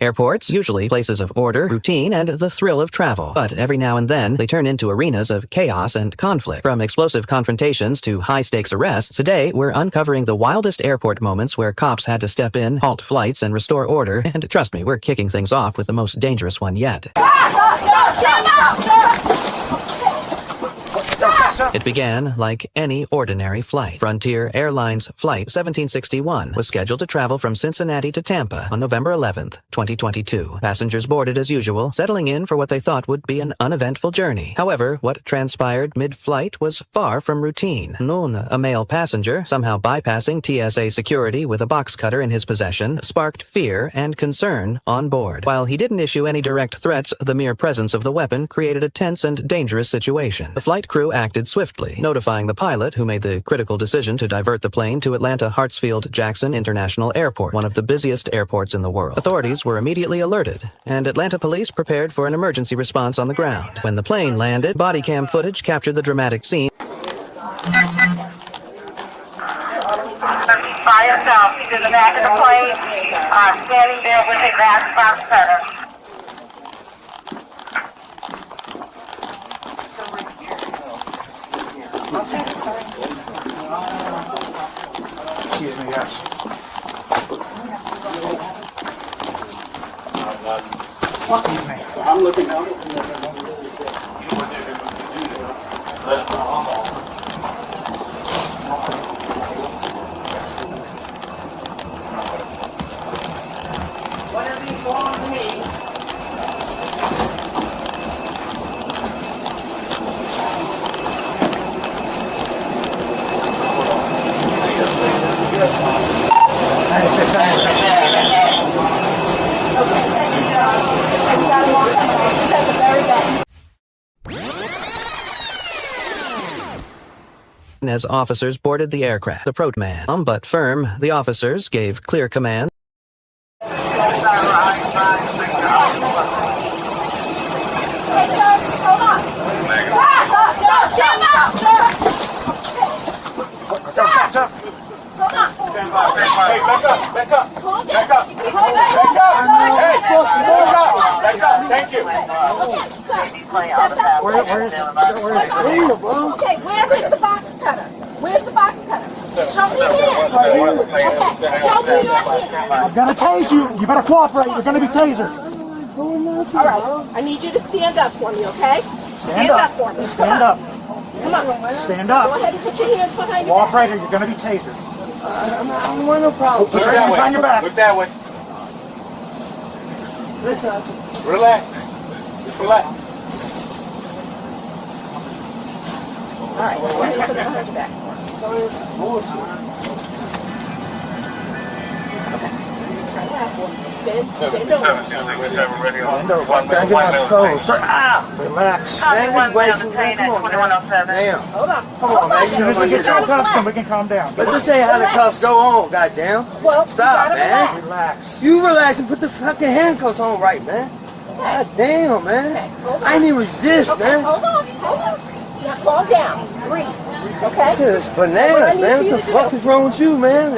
Airports, usually places of order, routine, and the thrill of travel. But every now and then, they turn into arenas of chaos and conflict. From explosive confrontations to high-stakes arrests, today we're uncovering the wildest airport moments where cops had to step in, halt flights, and restore order. And trust me, we're kicking things off with the most dangerous one yet. It began like any ordinary flight. Frontier Airlines Flight 1761 was scheduled to travel from Cincinnati to Tampa on November 11th, 2022. Passengers boarded as usual, settling in for what they thought would be an uneventful journey. However, what transpired mid-flight was far from routine. Noon, a male passenger, somehow bypassing TSA security with a box cutter in his possession, sparked fear and concern on board. While he didn't issue any direct threats, the mere presence of the weapon created a tense and dangerous situation. The flight crew acted swiftly, notifying the pilot, who made the critical decision to divert the plane to Atlanta Hartsfield-Jackson International Airport, one of the busiest airports in the world. Authorities were immediately alerted, and Atlanta police prepared for an emergency response on the ground. When the plane landed, body cam footage captured the dramatic scene. By yourself, he's in the back of the plane, standing there with a glass box cutter. Excuse me, yes. Excuse me. I'm looking down. Whatever you want to me. As officers boarded the aircraft, approached man, but firm, the officers gave clear command. Hey, back up. Back up. Thank you. Where is it? Okay, where is the box cutter? Where's the box cutter? Show me your hands. Okay, show me your hands. I'm gonna tase you. You better cooperate. You're gonna be tasered. All right, I need you to stand up for me, okay? Stand up for me. Stand up. Come on. Stand up. Go ahead and put your hands behind your back. Cooperator, you're gonna be tasered. I don't want no problem. Put your hands on your back. Look that way. Listen. Relax. Just relax. All right, go ahead and put it behind your back. Okay. Try that one. Bend over. Relax. Man, Damn. hold on. Come on, man. As soon as we get your cuffs, then we can calm down. But this ain't how the cuffs go on, goddamn. Well, Stop, man. Relax. You relax and put the fucking handcuffs on right, man. God damn, man. I ain't even resist, man. Hold on. Now calm down. Breathe. Okay? This is bananas, man. What the fuck is wrong with you, man?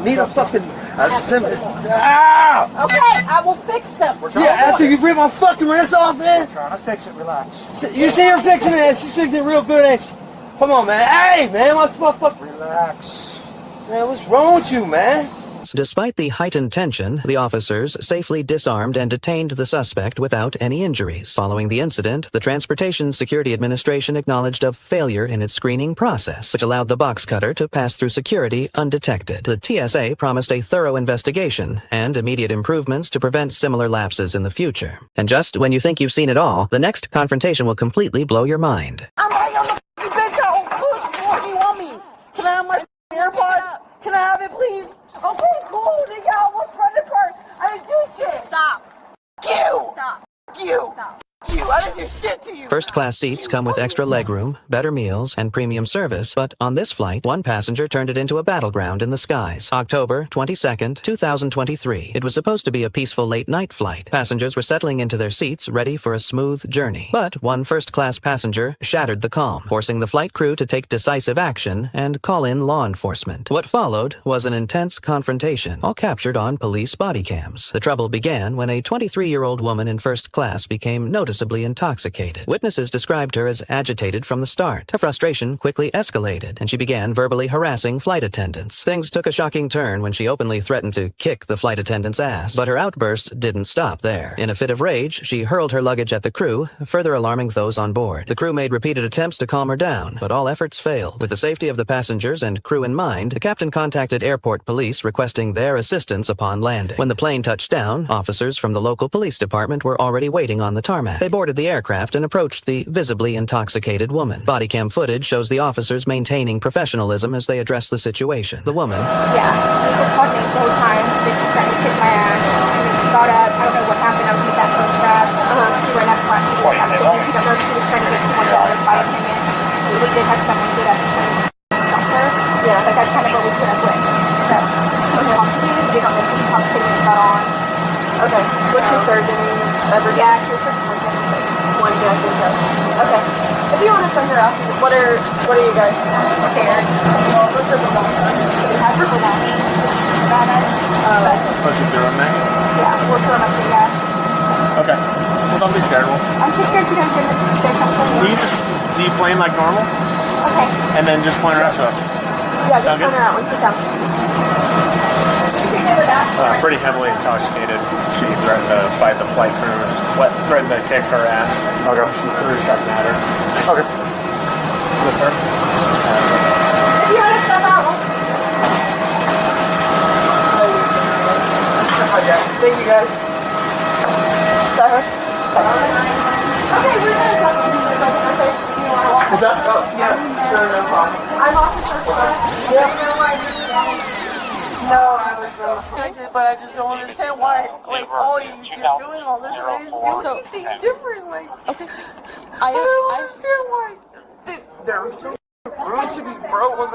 Need a fucking... Ow! Okay, I will fix them. Yeah, after you rip my fucking wrist off, man. Trying to fix it. Relax. You see her fixing it. She's fixing it real good, ain't she? Come on, man. Hey, man. What the fuck? Relax. Man, what's wrong with you, man? Despite the heightened tension, the officers safely disarmed and detained the suspect without any injuries. Following the incident, the Transportation Security Administration acknowledged a failure in its screening process, which allowed the box cutter to pass through security undetected. The TSA promised a thorough investigation and immediate improvements to prevent similar lapses in the future. And just when you think you've seen it all, the next confrontation will completely blow your mind. I'm right on the bench. What do you want me? Can I have my AirPod? Can I have it, please? Okay, cool. They got what's credit card. I didn't do shit. Stop. You. Stop. You. Stop. You. I didn't do shit to you. First-class seats come with extra legroom, better meals, and premium service, but on this flight, one passenger turned it into a battleground in the skies. October 22nd, 2023. It was supposed to be a peaceful late-night flight. Passengers were settling into their seats, ready for a smooth journey. But one first-class passenger shattered the calm, forcing the flight crew to take decisive action and call in law enforcement. What followed was an intense confrontation, all captured on police body cams. The trouble began when a 23-year-old woman in first class became noticeably intoxicated. Witnesses described her as agitated from the start. Her frustration quickly escalated, and she began verbally harassing flight attendants. Things took a shocking turn when she openly threatened to kick the flight attendant's ass, but her outburst didn't stop there. In a fit of rage, she hurled her luggage at the crew, further alarming those on board. The crew made repeated attempts to calm her down, but all efforts failed. With the safety of the passengers and crew in mind, the captain contacted airport police requesting their assistance upon landing. When the plane touched down, officers from the local police department were already waiting on the tarmac. They boarded the aircraft and approached the visibly intoxicated woman. Body cam footage shows the officers maintaining professionalism as they address the situation. The woman, Yeah, he was talking the whole time. Then she tried to kick my ass. And then she got up. I don't know what happened. I was with that phone strap. She ran up front to do something. I don't know if she was trying to get to one of the other flight attendants. We did have someone get up and stop her. Yeah. But that's kind of what we put up with. So she was intoxicated. We don't know if she was intoxicated when she got on. Okay. What's your surgeon name? Yeah, she was searching for everything. One guy, okay. If you want to send her out, what are you guys? I'm just scared. Well, what's her belongings? We have her belongings about us. Was she doing that? Yeah, we'll throw them up to you. Okay. Well, don't be scared. Well, I'm just scared you're going to say something. do you plane like normal? Okay. And then just point her out to us. Yeah, just Sound send good? her out when she comes. Pretty heavily intoxicated. She threatened to fight the flight crew. Threatened to kick her ass. Okay. She threw something at her. Okay. Yes, sir. If you want to step out, Thank you guys. Is that her? okay, we're going to talk to you. Okay, you want to walk? What's that? Oh, yeah. Sure, no problem. I'm Officer Clark. No, I was but I just don't understand why, like, you're doing all this and I didn't do anything different. Like, Okay. I don't understand why they're so rude to me, bro. When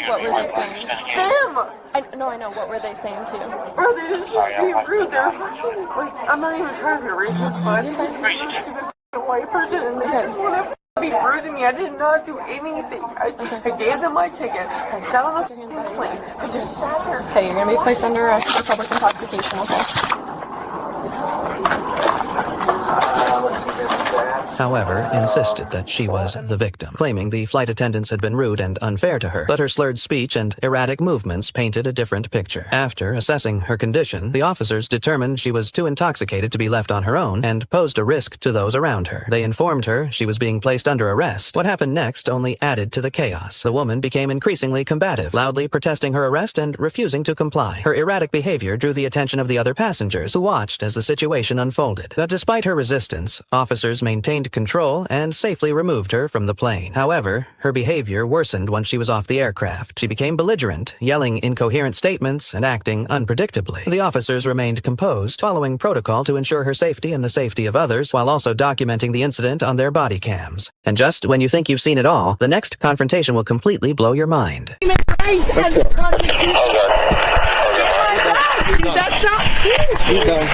What were they saying? them, I know. What were they saying to you? bro, they're just being rude. They're fucking, like, I'm not even trying to be racist, but I'm just a stupid fucking white person, and they just want to be rude to me. I did not do anything. I gave them my ticket. I sat on the fucking plane. I just sat there. Okay, you're gonna be placed under arrest for public intoxication, okay? however, insisted that she was the victim, claiming the flight attendants had been rude and unfair to her. But her slurred speech and erratic movements painted a different picture. After assessing her condition, the officers determined she was too intoxicated to be left on her own and posed a risk to those around her. They informed her she was being placed under arrest. What happened next only added to the chaos. The woman became increasingly combative, loudly protesting her arrest and refusing to comply. Her erratic behavior drew the attention of the other passengers, who watched as the situation unfolded. But despite her resistance, officers maintained control and safely removed her from the plane. However, her behavior worsened once she was off the aircraft. She became belligerent, yelling incoherent statements and acting unpredictably. The officers remained composed, following protocol to ensure her safety and the safety of others, while also documenting the incident on their body cams. And just when you think you've seen it all, the next confrontation will completely blow your mind. Let's go. That's not true.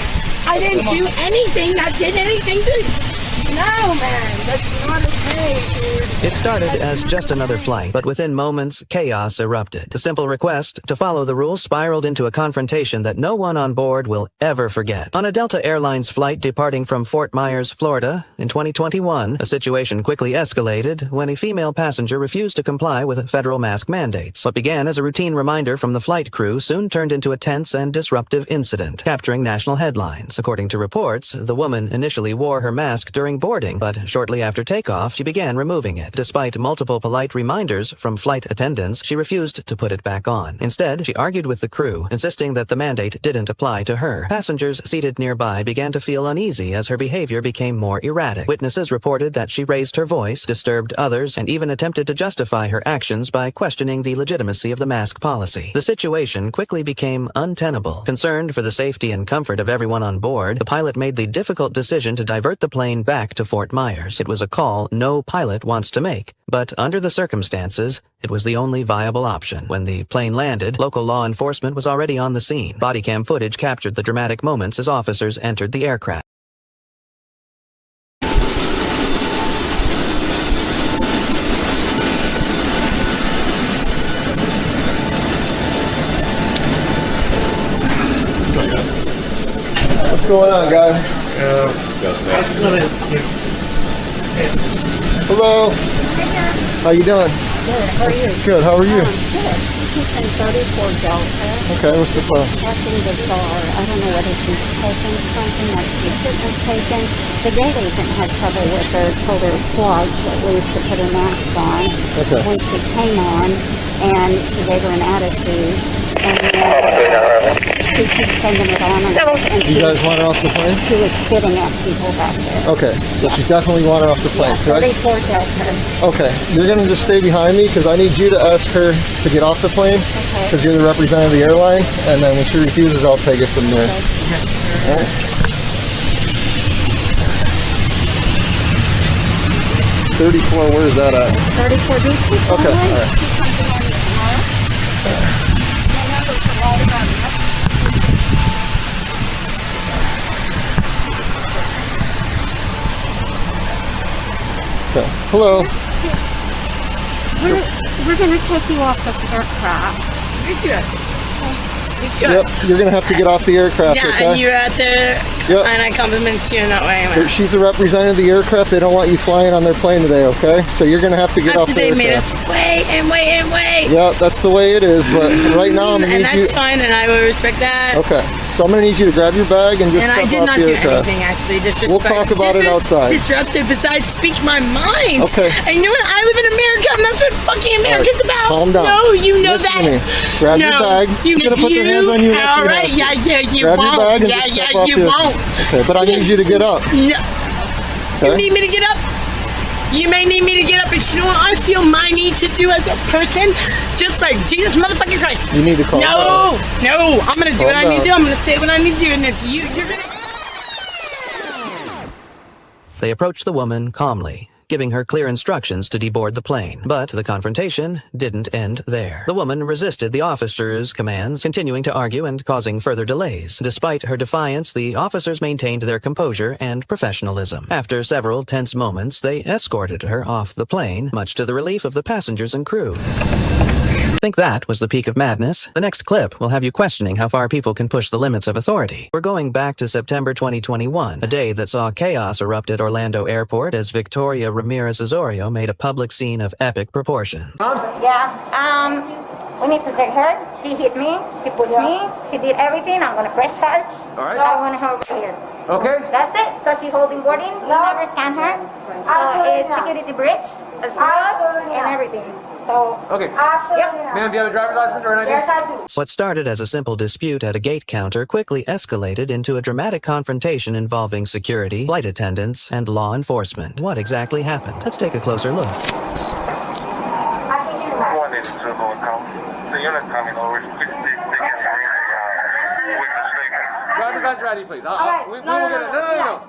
I didn't do anything that did anything to... No, man. That's not okay, dude. It started as just another flight, but within moments, chaos erupted. The simple request to follow the rules spiraled into a confrontation that no one on board will ever forget. On a Delta Airlines flight departing from Fort Myers, Florida, in 2021, a situation quickly escalated when a female passenger refused to comply with federal mask mandates. What began as a routine reminder from the flight crew soon turned into a tense and disruptive incident, capturing national headlines. According to reports, the woman initially wore her mask during during boarding, but shortly after takeoff, she began removing it. Despite multiple polite reminders from flight attendants, she refused to put it back on. Instead, she argued with the crew, insisting that the mandate didn't apply to her. Passengers seated nearby began to feel uneasy as her behavior became more erratic. Witnesses reported that she raised her voice, disturbed others, and even attempted to justify her actions by questioning the legitimacy of the mask policy. The situation quickly became untenable. Concerned for the safety and comfort of everyone on board, the pilot made the difficult decision to divert the plane back to Fort Myers. It was a call no pilot wants to make, but under the circumstances, it was the only viable option. When the plane landed, local law enforcement was already on the scene. Bodycam footage captured the dramatic moments as officers entered the aircraft. What's going on, guys? Hello. How you doing? Good. How are you? Good. How are you? Good. She's in 34 Delta. Okay. What's the plan? Acting bizarre. I don't know whether she's taking something that she shouldn't have taken. The gate agent had trouble with her. Told her twice at least to put her mask on. Okay. When she came on, and she gave her an attitude. And then she keeps taking it on. And You guys want her off the plane? She was spitting at people back there. Okay. So she definitely want her off the plane, Yeah, correct? 34 Delta. Okay. You're gonna just stay behind me because I need you to ask her to get off the plane because you're the representative of the airline, and then when she refuses, I'll take it from there. All right. 34. Where's that at? 34 DC. Okay. All right. Okay. Hello. We're going to take you off the aircraft. Yep. You're gonna have to get off the aircraft. Yeah, Okay? and you're at the, Yep. and I compliment you in that way. She's a representative of the aircraft. They don't want you flying on their plane today, okay? So you're going to have to get off After the they made aircraft. us wait and wait and wait. Yeah, that's the way it is, but right now I'm going to And need you... that's fine, and I will respect that. Okay, so I'm going to need you to grab your bag and just And I step did off not the do aircraft. anything, actually. Disrespect. We'll talk about it outside. Disruptive, besides speak my mind. Okay. And you know what? I live in America, and that's what fucking America's about. Calm down. No, you know Listen that. to me. Grab your bag. You, She's going to put their hands on you. unless All you right, have to. yeah, you Grab won't. your bag and Yeah, just step off you the won't. Okay, but I need you to get up. No. Okay? You need me to get up? You may need me to get up, but you know what I feel my need to do as a person? Just like Jesus motherfucking Christ. You need to calm down. No, I'm gonna do Calm what I need to do. down. I'm gonna say what I need to do, and if you're gonna... They approached the woman calmly, giving her clear instructions to deboard the plane. But the confrontation didn't end there. The woman resisted the officers' commands, continuing to argue and causing further delays. Despite her defiance, the officers maintained their composure and professionalism. After several tense moments, they escorted her off the plane, much to the relief of the passengers and crew. Think that was the peak of madness? The next clip will have you questioning how far people can push the limits of authority. We're going back to September 2021, a day that saw chaos erupt at Orlando Airport as Victoria Ramirez Osorio made a public scene of epic proportions. Yeah, we need to take her. She hit me, she pushed me, she did everything. I'm gonna press charge. All right. I want her over here. Okay. That's it. So she's holding boarding. We never scan her. So it's security bridge as well and everything. So Okay. absolutely. Ma'am, do you have a driver's license or an ID? Yes, I do. What started as a simple dispute at a gate counter quickly escalated into a dramatic confrontation involving security, flight attendants, and law enforcement. What exactly happened? Let's take a closer look. Driver's license or ID, please. All right. We No, will get it. No.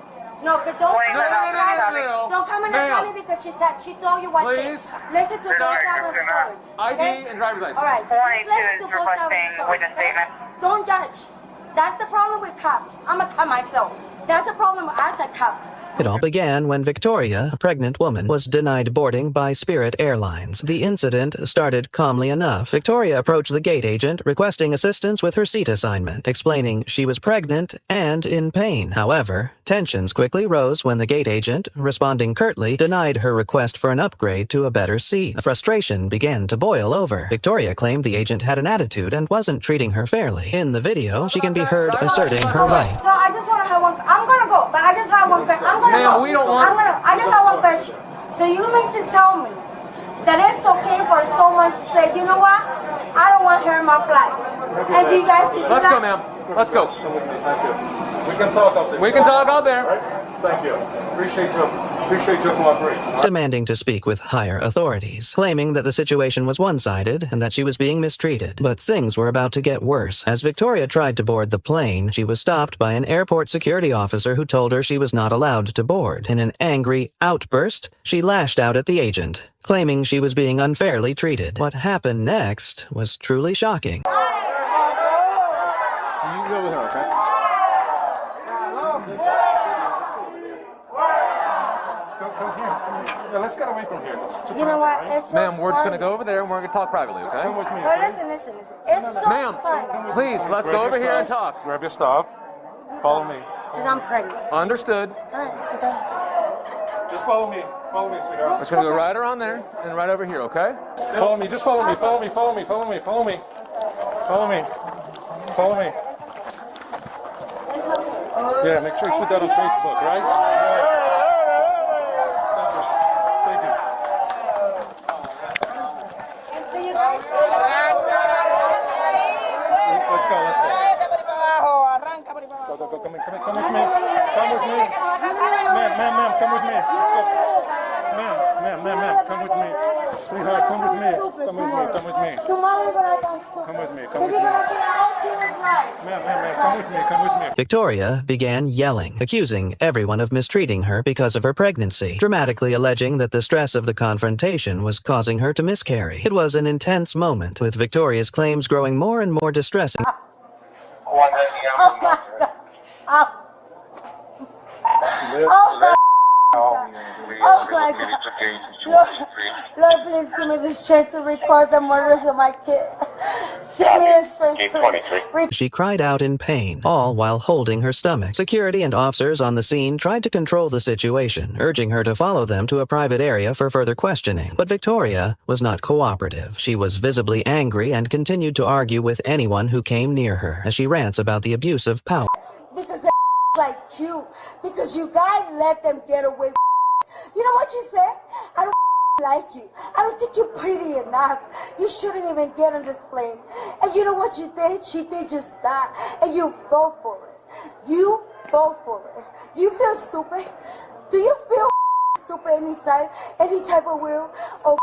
No, but don't come in and tell me because she told you what Please. thing. Listen to both of the stories. ID and driver's license. All right. Listen to both of the stories. Okay? Don't judge. That's the problem with cops. I'm a cop myself. That's the problem as a cop. It all began when Victoria, a pregnant woman, was denied boarding by Spirit Airlines. The incident started calmly enough. Victoria approached the gate agent, requesting assistance with her seat assignment, explaining she was pregnant and in pain. However, tensions quickly rose when the gate agent, responding curtly, denied her request for an upgrade to a better seat. Frustration began to boil over. Victoria claimed the agent had an attitude and wasn't treating her fairly. In the video, she can be heard asserting her right. So I just want to have one. I'm going to go, but I just have one. I'm going to Ma'am, we don't want... I just have one question. So you mean to tell me that it's okay for someone to say, you know what? I don't want her in my flight. And you guys can do Let's that? go, ma'am. Let's go. We can talk out there. We can talk out there. Thank you. Appreciate your cooperation. Demanding to speak with higher authorities, claiming that the situation was one-sided and that she was being mistreated. But things were about to get worse. As Victoria tried to board the plane, she was stopped by an airport security officer who told her she was not allowed to board. In an angry outburst, she lashed out at the agent, claiming she was being unfairly treated. What happened next was truly shocking. You can go with her, okay? Yeah, let's get away from here. You know what? It's so Ma'am, we're just going to funny. go over there and we're going to talk privately, okay? Come with me. Well, listen. It's so Ma'am, funny. please, let's go over here and talk. Grab your stuff. Follow me. Because I'm pregnant. Understood. All right, so go. Just follow me. Follow me, sweetheart. We're just going to go right around there and right over here, okay? Follow me. Just follow me. Follow me. Follow me. Follow me. Follow me. Follow me. Follow me. Yeah, make sure you put that on Facebook, right? Thank you. So you guys Let's go. Go, come with me. Come with me. Ma'am, come with me. Let's go. Ma'am, come with me. Sweetheart, come with me. Come with me. Come with me. Ma'am, come with me. Come with me. Victoria began yelling, accusing everyone of mistreating her because of her pregnancy, dramatically alleging that the stress of the confrontation was causing her to miscarry. It was an intense moment, with Victoria's claims growing more and more distressing. Oh my God. Oh my God. Lord, please give me the strength to record the murders of my kid. Give me the strength to She cried out in pain, all while holding her stomach. Security and officers on the scene tried to control the situation, urging her to follow them to a private area for further questioning. But Victoria was not cooperative. She was visibly angry and continued to argue with anyone who came near her, as she rants about the abuse of power. Because they're like you. Because you guys let them get away with. You know what you said? I don't like you. I don't think you're pretty enough. You shouldn't even get on this plane. And you know what you did? She did just that. And you fell for it. You fell for it. Do you feel stupid? Do you feel stupid inside? Any type of will? Or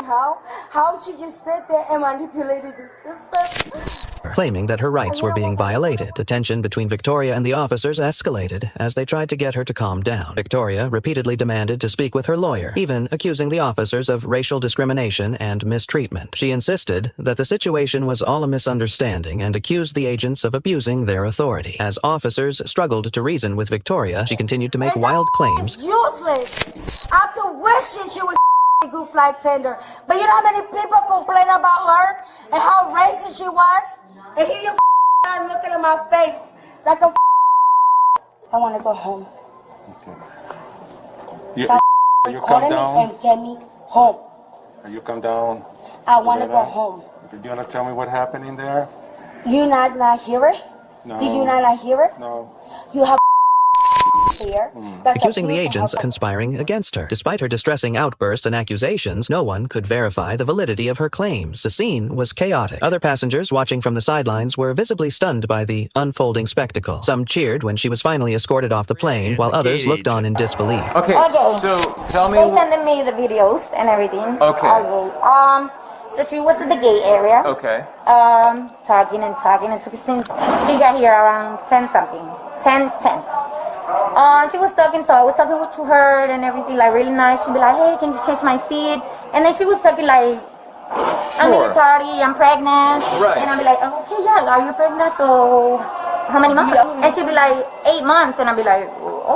how she just sat there and manipulated the system? Claiming that her rights were being violated. The tension between Victoria and the officers escalated as they tried to get her to calm down. Victoria repeatedly demanded to speak with her lawyer, even accusing the officers of racial discrimination and mistreatment. She insisted that the situation was all a misunderstanding and accused the agents of abusing their authority. As officers struggled to reason with Victoria, she continued to make wild claims. Useless. After wishing she was a good flight tender. But you know how many people complain about her and how racist she was? And here you are looking at my face like a I want to go home. You Calling me and get me home. You come down. I want to go home. Do you want to tell me what happened in there? You not hear it? No. Did you not hear it? No. You have here. Accusing the agents of conspiring against her. Despite her distressing outbursts and accusations, no one could verify the validity of her claims. The scene was chaotic. Other passengers watching from the sidelines were visibly stunned by the unfolding spectacle. Some cheered when she was finally escorted off the plane, while others looked on in disbelief. Okay, so tell me... They sending me the videos and everything. Okay. So she was in the gay area. Okay. Talking and since she got here around 10-something. 10. She was talking, so I was talking to her and everything, like really nice. She'd be like, hey, can you change my seat? And then she was talking like, I'm military, I'm pregnant. Right. And I'd be like, oh, okay, yeah, are you pregnant? So how many months? And she'd be like, 8 months. And I'd be like,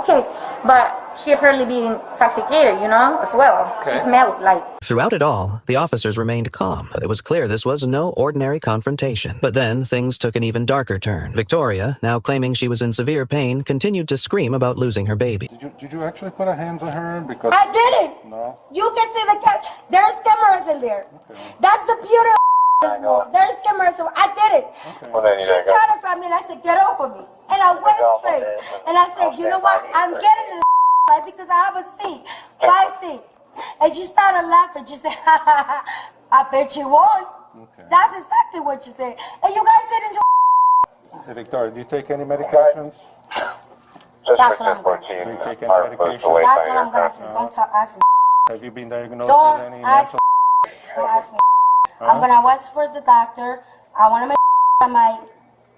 okay. But she apparently being intoxicated, you know, as well. Okay. She smelled like... Throughout it all, the officers remained calm, but it was clear this was no ordinary confrontation. But then, things took an even darker turn. Victoria, now claiming she was in severe pain, continued to scream about losing her baby. Did you actually put our hands on her? Because I didn't. No. You can see there's cameras in there. Okay. That's the beauty of this world. There's cameras. So I did it. Okay. She tried to grab me and I said, get off of me. And I went straight. And I said, you know what? I'm getting in the life because I have a seat, 5 seat. And she started laughing. She said, ha ha ha, I bet you won't. Okay. That's exactly what she said. And you guys sit in your Hey, Victoria, do you take any medications? That's what I'm going to say. Do you take any medication? That's what I'm going to say. Don't ask me. Have you been diagnosed Don't with any ask mental? Don't ask me. I'm going to watch for the doctor. I want to make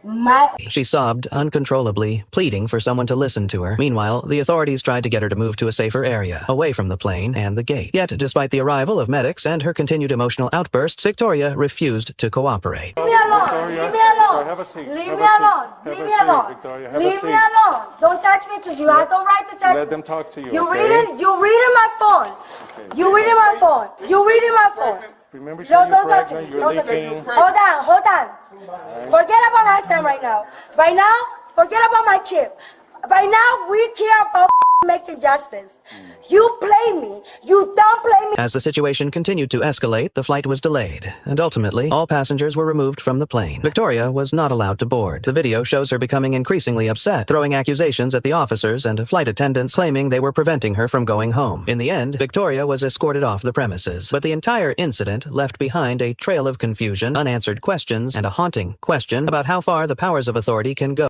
my She sobbed uncontrollably, pleading for someone to listen to her. Meanwhile, the authorities tried to get her to move to a safer area, away from the plane and the gate. Yet, despite the arrival of medics and her continued emotional outbursts, Victoria refused to cooperate. Leave me alone. Victoria, Leave me alone. Have a seat. Leave Have me a seat. alone. Have Leave a me seat, alone. Victoria. Have a Leave me seat. alone. Don't touch me because you have no right to touch me. Let them talk to you. You okay? reading my phone. Okay. You reading my phone. You reading my phone. Remember, No, you're don't touch me. pregnant. You're Don't touch me. leaking. Hold on. Hold on. Forget about my son right now. Right now, forget about my kid. Right now, we care about making justice. You play me. You don't play me. As the situation continued to escalate, the flight was delayed, and ultimately, all passengers were removed from the plane. Victoria was not allowed to board. The video shows her becoming increasingly upset, throwing accusations at the officers and flight attendants, claiming they were preventing her from going home. In the end, Victoria was escorted off the premises, but the entire incident left behind a trail of confusion, unanswered questions, and a haunting question about how far the powers of authority can go.